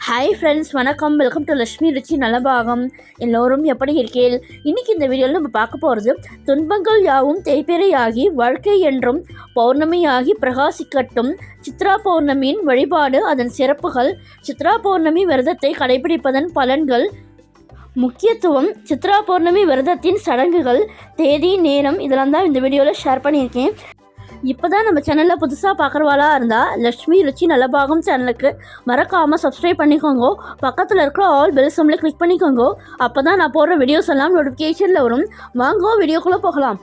Hi friends, வணக்கம். Welcome to Lakshmi ருச்சி நலபாகம். எல்லோரும் எப்படி இருக்கீர்கள்? இன்றைக்கி இந்த வீடியோவில் நம்ம பார்க்க போகிறது, துன்பங்கள் யாவும் தேய்பிறையாகி வாழ்க்கை என்றும் பௌர்ணமியாகி பிரகாசிக்கட்டும். சித்ரா பௌர்ணமியின் வழிபாடு, அதன் சிறப்புகள், சித்ரா பௌர்ணமி விரதத்தை கடைபிடிப்பதன் பலன்கள், முக்கியத்துவம், சித்ரா பௌர்ணமி விரதத்தின் சடங்குகள், தேதி, நேரம், இதெல்லாம் தான் இந்த வீடியோவில் ஷேர் பண்ணியிருக்கேன். இப்போ தான் நம்ம சேனலில் புதுசாக பார்க்குறவாளா இருந்தால் லக்ஷ்மி ருச்சி நலபாகம் சேனலுக்கு மறக்காமல் சப்ஸ்கிரைப் பண்ணிக்கோங்க. பக்கத்தில் இருக்கிற ஆல் பெல் சிம்பலை கிளிக் பண்ணிக்கோங்க. அப்போ தான் நான் போடுற வீடியோஸ் எல்லாம் நோட்டிஃபிகேஷனில் வரும். வாங்க வீடியோக்குள்ளே போகலாம்.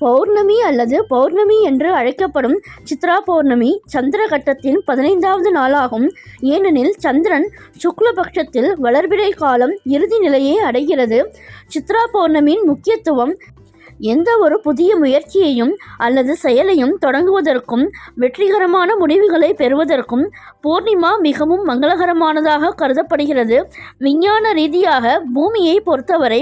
பௌர்ணமி அல்லது பௌர்ணமி என்று அழைக்கப்படும் சித்ரா பௌர்ணமி சந்திரகட்டத்தின் 15வது நாளாகும். ஏனெனில் சந்திரன் சுக்லபக்ஷத்தில் வளர்பிறை காலம் இறுதி நிலையை அடைகிறது. சித்ரா பௌர்ணமியின் முக்கியத்துவம், எந்த ஒரு புதிய முயற்சியையும் அல்லது செயலையும் தொடங்குவதற்கும் வெற்றிகரமான முடிவுகளை பெறுவதற்கும் பூர்ணிமா மிகவும் மங்களகரமானதாக கருதப்படுகிறது. விஞ்ஞான ரீதியாக பூமியை பொறுத்தவரை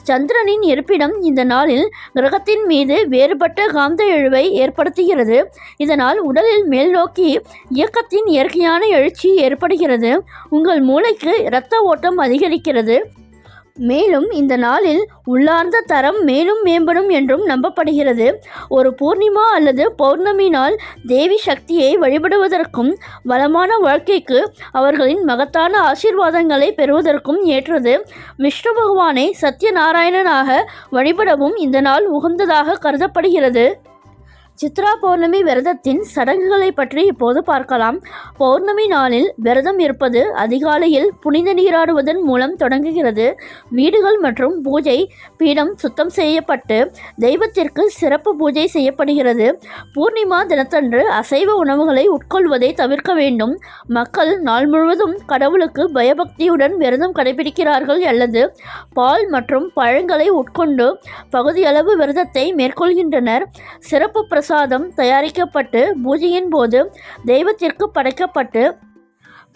சந்திரனின் இருப்பிடம் இந்த நாளில் கிரகத்தின் மீது வேறுபட்ட காந்த இழுவை ஏற்படுத்துகிறது. இதனால் உடலில் மேல்நோக்கி இயக்கத்தின் இயற்கையான எழுச்சி ஏற்படுகிறது. உங்கள் மூளைக்கு இரத்த ஓட்டம் அதிகரிக்கிறது. மேலும் இந்த நாளில் உள்ளார்ந்த தரம் மேலும் மேம்படும் என்றும் நம்பப்படுகிறது. ஒரு பூர்ணிமா அல்லது பௌர்ணமி நாள் தேவி சக்தியை வழிபடுவதற்கும் வளமான வாழ்க்கைக்கு அவர்களின் மகத்தான ஆசீர்வாதங்களை பெறுவதற்கும் ஏற்றது. விஷ்ணு பகவானை சத்யநாராயணனாக வழிபடவும் இந்த நாள் உகந்ததாக கருதப்படுகிறது. சித்ரா பௌர்ணமி விரதத்தின் சடங்குகளை பற்றி இப்போது பார்க்கலாம். பௌர்ணமி நாளில் விரதம் இருப்பது அதிகாலையில் புனித நீராடுவதன் மூலம் தொடங்குகிறது. வீடுகள் மற்றும் பூஜை பீடம் சுத்தம் செய்யப்பட்டு தெய்வத்திற்கு சிறப்பு பூஜை செய்யப்படுகிறது. பூர்ணிமா தினத்தன்று அசைவ உணவுகளை உட்கொள்வதை தவிர்க்க வேண்டும். மக்கள் நாள் முழுவதும் கடவுளுக்கு பயபக்தியுடன் விரதம் கடைபிடிக்கிறார்கள் அல்லது பால் மற்றும் பழங்களை உட்கொண்டு பகுதியளவு விரதத்தை மேற்கொள்கின்றனர். சிறப்பு பிரசாதம் தயாரிக்கப்பட்டு பூஜையின் போது தெய்வத்திற்கு படைக்கப்பட்டு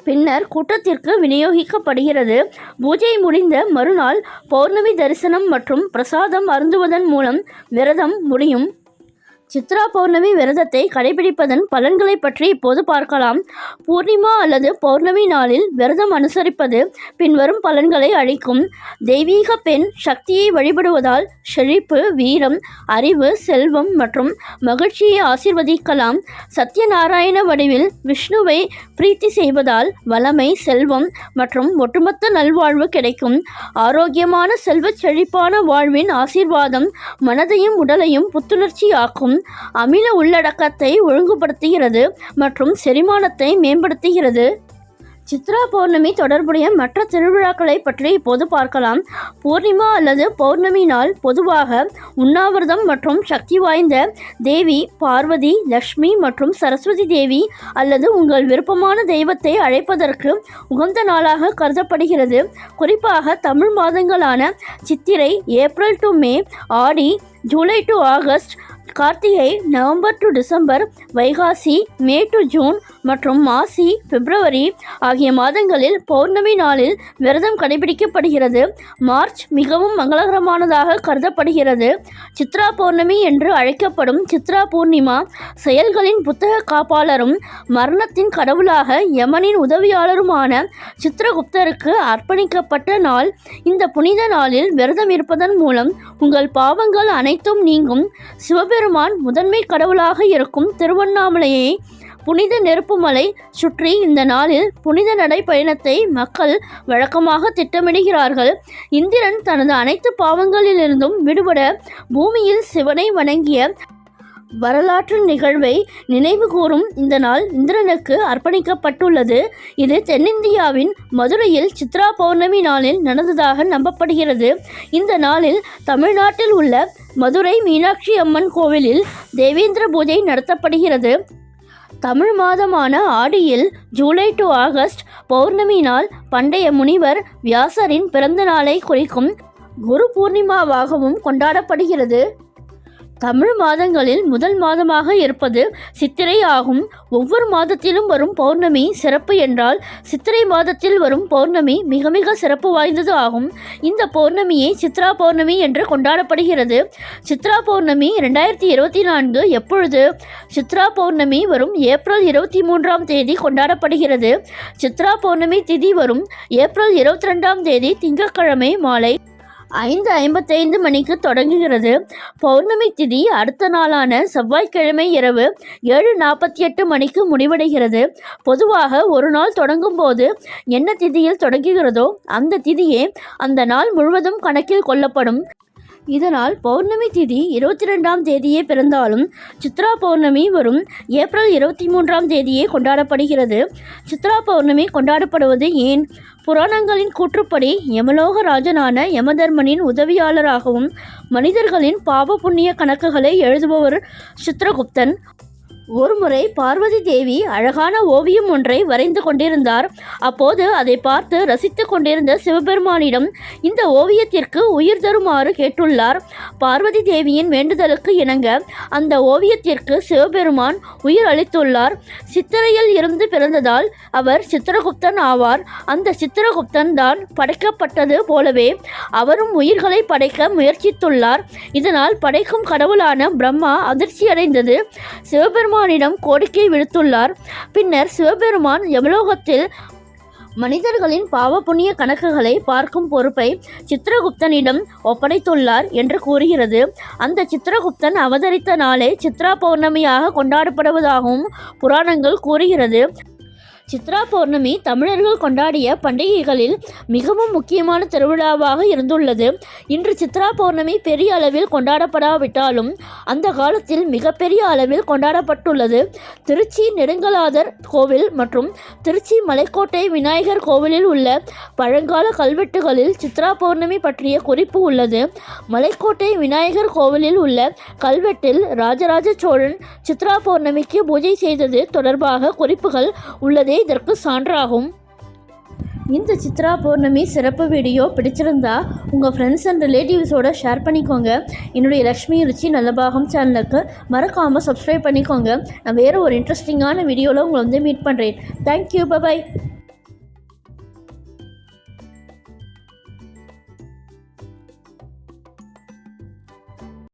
பின்னர் கூட்டத்திற்கு விநியோகிக்கப்படுகிறது. பூஜை முடிந்த மறுநாள் பௌர்ணமி தரிசனம் மற்றும் பிரசாதம் அருந்துவதன் மூலம் விரதம் முடியும். சித்ரா பௌர்ணமி விரதத்தை கடைபிடிப்பதன் பலன்களை பற்றி இப்போது பார்க்கலாம். பூர்ணிமா அல்லது பௌர்ணமி நாளில் விரதம் அனுசரிப்பது பின்வரும் பலன்களை அளிக்கும். தெய்வீக பெண் சக்தியை வழிபடுவதால் செழிப்பு, வீரம், அறிவு, செல்வம் மற்றும் மகிழ்ச்சியை ஆசீர்வதிக்கலாம். சத்யநாராயண வடிவில் விஷ்ணுவை பிரீத்தி செய்வதால் வளமை, செல்வம் மற்றும் ஒட்டுமொத்த நல்வாழ்வு கிடைக்கும். ஆரோக்கியமான செல்வ செழிப்பான வாழ்வின் ஆசீர்வாதம் மனதையும் உடலையும் புத்துணர்ச்சியாக்கும். அமில உள்ளடக்கத்தை ஒழுங்குபடுத்துகிறது மற்றும் செரிமானத்தை மேம்படுத்துகிறது. சித்ரா பௌர்ணமி தொடர்புடைய மற்ற திருவிழாக்களை பற்றி இப்போது பார்க்கலாம். பூர்ணிமா அல்லது பௌர்ணமி நாள் பொதுவாக உண்ணாவிரதம் மற்றும் சக்தி வாய்ந்த தேவி பார்வதி, லக்ஷ்மி மற்றும் சரஸ்வதி தேவி அல்லது உங்கள் விருப்பமான தெய்வத்தை அழைப்பதற்கு உகந்த நாளாக கருதப்படுகிறது. குறிப்பாக தமிழ் மாதங்களான சித்திரை April to May, Aadi July to August, Karthigai November to December, Vaikasi May to June மற்றும் மாசி பிப்ரவரி ஆகிய மாதங்களில் பௌர்ணமி நாளில் விரதம் கடைபிடிக்கப்படுகிறது. மார்ச் மிகவும் மங்களகரமானதாக கருதப்படுகிறது. சித்ரா பௌர்ணமி என்று அழைக்கப்படும் சித்ரா பூர்ணிமா செயல்களின் புத்தக காப்பாளரும் மரணத்தின் கடவுளாக யமனின் உதவியாளருமான சித்ரகுப்தருக்கு அர்ப்பணிக்கப்பட்ட நாள். இந்த புனித நாளில் விரதம் இருப்பதன் மூலம் உங்கள் பாவங்கள் அனைத்தும் நீங்கும். சிவபெருமான் முதன்மை கடவுளாக இருக்கும் திருவண்ணாமலையை புனித நெருப்புமலை சுற்றி இந்த நாளில் புனித நடை பயணத்தை மக்கள் வழக்கமாக திட்டமிடுகிறார்கள். இந்திரன் தனது அனைத்து பாவங்களிலிருந்தும் விடுபட பூமியில் சிவனை வணங்கிய வரலாற்று நிகழ்வை நினைவு கூறும் இந்த நாள் இந்திரனுக்கு அர்ப்பணிக்கப்பட்டுள்ளது. இது தென்னிந்தியாவின் மதுரையில் சித்ரா பௌர்ணமி நாளில் நடந்ததாக நம்பப்படுகிறது. இந்த நாளில் தமிழ்நாட்டில் உள்ள மதுரை மீனாட்சி அம்மன் கோவிலில் தேவேந்திர பூஜை நடத்தப்படுகிறது. தமிழ் மாதமான ஆடியில் ஜூலை டு ஆகஸ்ட் பௌர்ணமி நாள் பண்டைய முனிவர் வியாசரின் பிறந்த நாளை குறிக்கும் குரு பூர்ணிமாவாகவும் கொண்டாடப்படுகிறது. தமிழ் மாதங்களில் முதல் மாதமாக இருப்பது சித்திரை ஆகும். ஒவ்வொரு மாதத்திலும் வரும் பௌர்ணமி சிறப்பு என்றால் சித்திரை மாதத்தில் வரும் பௌர்ணமி மிக மிக சிறப்பு வாய்ந்தது ஆகும். இந்த பௌர்ணமியை சித்ரா பௌர்ணமி என்று கொண்டாடப்படுகிறது. சித்ரா பௌர்ணமி 2024 எப்பொழுது? சித்ரா பௌர்ணமி வரும் ஏப்ரல் 23ஆம் தேதி கொண்டாடப்படுகிறது. சித்ரா பௌர்ணமி திதி வரும் ஏப்ரல் 22ஆம் தேதி திங்கட்கிழமை மாலை 5:55 மணிக்கு தொடங்குகிறது. பௌர்ணமி திதி அடுத்த நாளான செவ்வாய்க்கிழமை இரவு 7:48 மணிக்கு முடிவடைகிறது. பொதுவாக ஒரு நாள் தொடங்கும் போது என்ன திதியில் தொடங்குகிறதோ அந்த திதியே அந்த நாள் முழுவதும் கணக்கில் கொள்ளப்படும். இதனால் பௌர்ணமி திதி 22ஆம் தேதியே பிறந்தாலும் சித்ரா பௌர்ணமி வரும் ஏப்ரல் 23ஆம் தேதியே கொண்டாடப்படுகிறது. சித்ரா பௌர்ணமி கொண்டாடப்படுவது ஏன்? புராணங்களின் கூற்றுப்படி யமலோக ராஜனான யமதர்மனின் உதவியாளராகவும் மனிதர்களின் பாவ புண்ணிய கணக்குகளை எழுதுபவர் சித்ரகுப்தன். ஒருமுறை பார்வதி தேவி அழகான ஓவியம் ஒன்றை வரைந்து கொண்டிருந்தார். அப்போது அதை பார்த்து ரசித்து கொண்டிருந்த சிவபெருமானிடம் இந்த ஓவியத்திற்கு உயிர் தருமாறு கேட்டுள்ளார். பார்வதி தேவியின் வேண்டுதலுக்கு இணங்க அந்த ஓவியத்திற்கு சிவபெருமான் உயிர் அளித்துள்ளார். சித்திரையில் இருந்து பிறந்ததால் அவர் சித்திரகுப்தன் ஆவார். அந்த சித்திரகுப்தன் தான் படைக்கப்பட்டது போலவே அவரும் உயிர்களை படைக்க முயற்சித்துள்ளார். இதனால் படைக்கும் கடவுளான பிரம்மா அதிர்ச்சியடைந்தது சிவபெருமானிடம் கோரிக்கை விடுத்துள்ளார். பின்னர் சிவபெருமான் யமலோகத்தில் மனிதர்களின் பாவ புண்ணிய கணக்குகளை பார்க்கும் பொறுப்பை சித்திரகுப்தனிடம் ஒப்படைத்துள்ளார் என்று கூறுகிறது. அந்த சித்திரகுப்தன் அவதரித்த நாளே சித்ரா பௌர்ணமியாக கொண்டாடப்படுவதாகவும் புராணங்கள் கூறுகிறது. சித்ரா பௌர்ணமி தமிழர்கள் கொண்டாடிய பண்டிகைகளில் மிகவும் முக்கியமான திருவிழாவாக இருந்துள்ளது. இன்று சித்ரா பௌர்ணமி பெரிய அளவில் கொண்டாடப்படாவிட்டாலும் அந்த காலத்தில் மிகப்பெரிய அளவில் கொண்டாடப்பட்டுள்ளது. திருச்சி நெடுங்கலாதர் கோவில் மற்றும் திருச்சி மலைக்கோட்டை விநாயகர் கோவிலில் உள்ள பழங்கால கல்வெட்டுகளில் சித்ரா பௌர்ணமி பற்றிய குறிப்பு உள்ளது. மலைக்கோட்டை விநாயகர் கோவிலில் உள்ள கல்வெட்டில் ராஜராஜ சோழன் சித்ரா பௌர்ணமிக்கு பூஜை செய்தது தொடர்பாக குறிப்புகள் உள்ளது இதற்கு சான்றாகும். இந்த சித்ரா பௌர்ணமி சிறப்பு வீடியோ பிடிச்சிருந்தா உங்கள் ஃப்ரெண்ட்ஸ் அண்ட் ரிலேட்டிவ்ஸோட ஷேர் பண்ணிக்கோங்க. என்னுடைய லக்ஷ்மி ருச்சி நல்லபாகம் சேனலுக்கு மறக்காமல் சப்ஸ்கிரைப் பண்ணிக்கோங்க. நான் வேறு ஒரு இன்ட்ரெஸ்டிங்கான வீடியோவில் உங்களை மீட் பண்ணுறேன். Thank you, by.